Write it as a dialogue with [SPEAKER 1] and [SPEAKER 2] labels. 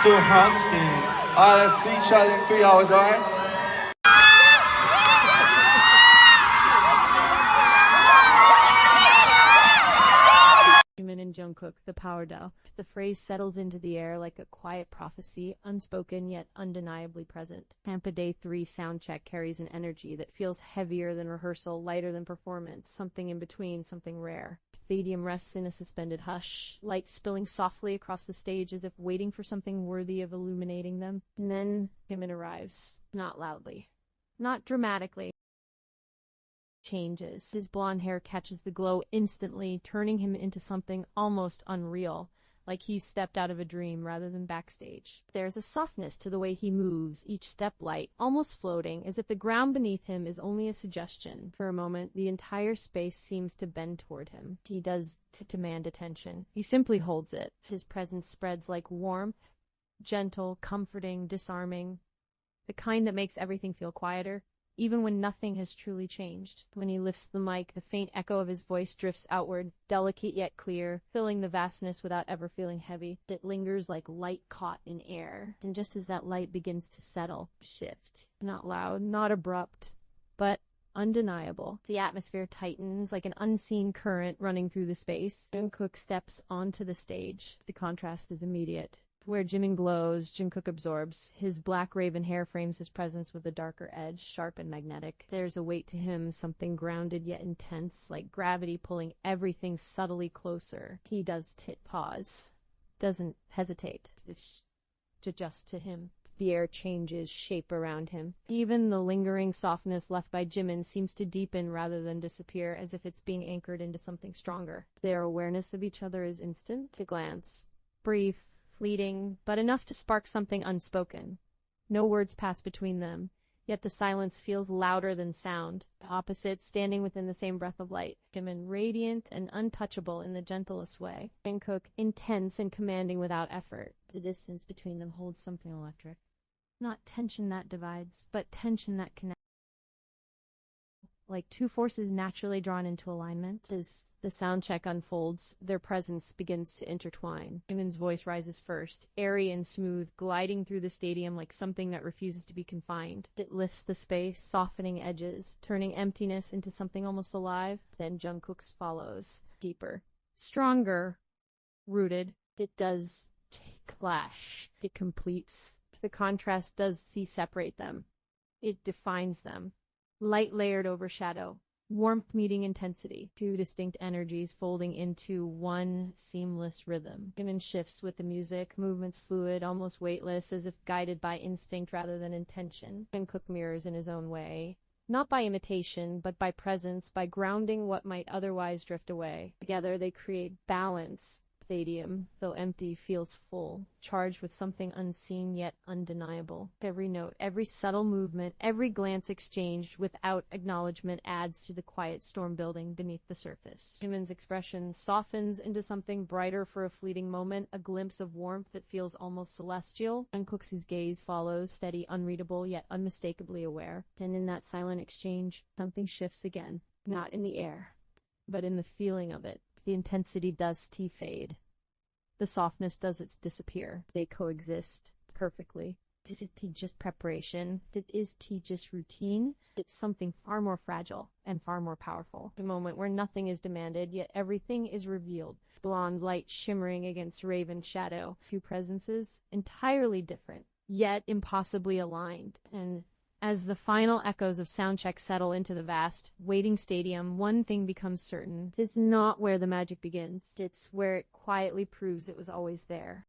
[SPEAKER 1] so hot, Steve. Alright, let's see each other in 3 hours, alright?
[SPEAKER 2] Jimin and Jungkook, the power duo. The phrase settles into the air like a quiet prophecy, unspoken yet undeniably present. Tampa D-3 soundcheck carries an energy that feels heavier than rehearsal, lighter than performance, something in between, something rare. The stadium rests in a suspended hush, light spilling softly across the stage as if waiting for something worthy of illuminating them. And then Jimin arrives, not loudly, not dramatically. Changes. His blonde hair catches the glow instantly, turning him into something almost unreal, like he's stepped out of a dream rather than backstage. There's a softness to the way he moves, each step light, almost floating, as if the ground beneath him is only a suggestion. For a moment, the entire space seems to bend toward him. He does to demand attention. He simply holds it. His presence spreads like warmth, gentle, comforting, disarming, the kind that makes everything feel quieter, even when nothing has truly changed. When he lifts the mic, the faint echo of his voice drifts outward, delicate yet clear, filling the vastness without ever feeling heavy. It lingers like light caught in air. And just as that light begins to settle, shift. Not loud, not abrupt, but undeniable. The atmosphere tightens like an unseen current running through the space. Jungkook steps onto the stage. The contrast is immediate. Where Jimin glows, Jungkook absorbs. His black raven hair frames his presence with a darker edge, sharp and magnetic. There's a weight to him, something grounded yet intense, like gravity pulling everything subtly closer. He does pause, doesn't hesitate to adjust to him. The air changes shape around him. Even the lingering softness left by Jimin seems to deepen rather than disappear, as if it's being anchored into something stronger. Their awareness of each other is instant, a glance, brief, fleeting, but enough to spark something unspoken. No words pass between them, yet the silence feels louder than sound. Opposites standing within the same breath of light. Jimin radiant and untouchable in the gentlest way. Jungkook intense and commanding without effort. The distance between them holds something electric. Not tension that divides, but tension that connects. Like two forces naturally drawn into alignment. As the sound check unfolds, their presence begins to intertwine. Jimin's voice rises first, airy and smooth, gliding through the stadium like something that refuses to be confined. It lifts the space, softening edges, turning emptiness into something almost alive. Then Jungkook's follows, deeper, stronger, rooted. It does clash. It completes. The contrast does separate them. It defines them. Light layered over shadow, warmth meeting intensity, two distinct energies folding into one seamless rhythm. Jimin shifts with the music, movements fluid, almost weightless, as if guided by instinct rather than intention. Jungkook mirrors in his own way, not by imitation, but by presence, by grounding what might otherwise drift away. Together they create balance. Stadium, though empty, feels full, charged with something unseen yet undeniable. Every note, every subtle movement, every glance exchanged without acknowledgement adds to the quiet storm building beneath the surface. Jimin's expression softens into something brighter for a fleeting moment, a glimpse of warmth that feels almost celestial. Jungkook's gaze follows, steady, unreadable, yet unmistakably aware. And in that silent exchange, something shifts again, not in the air, but in the feeling of it. The intensity does fade. The softness does its disappear. They coexist perfectly. This is just preparation. It is just routine. It's something far more fragile and far more powerful. A moment where nothing is demanded, yet everything is revealed. Blonde light shimmering against raven shadow. Two presences, entirely different, yet impossibly aligned. And as the final echoes of soundcheck settle into the vast, waiting stadium, one thing becomes certain. It's not where the magic begins. It's where it quietly proves it was always there.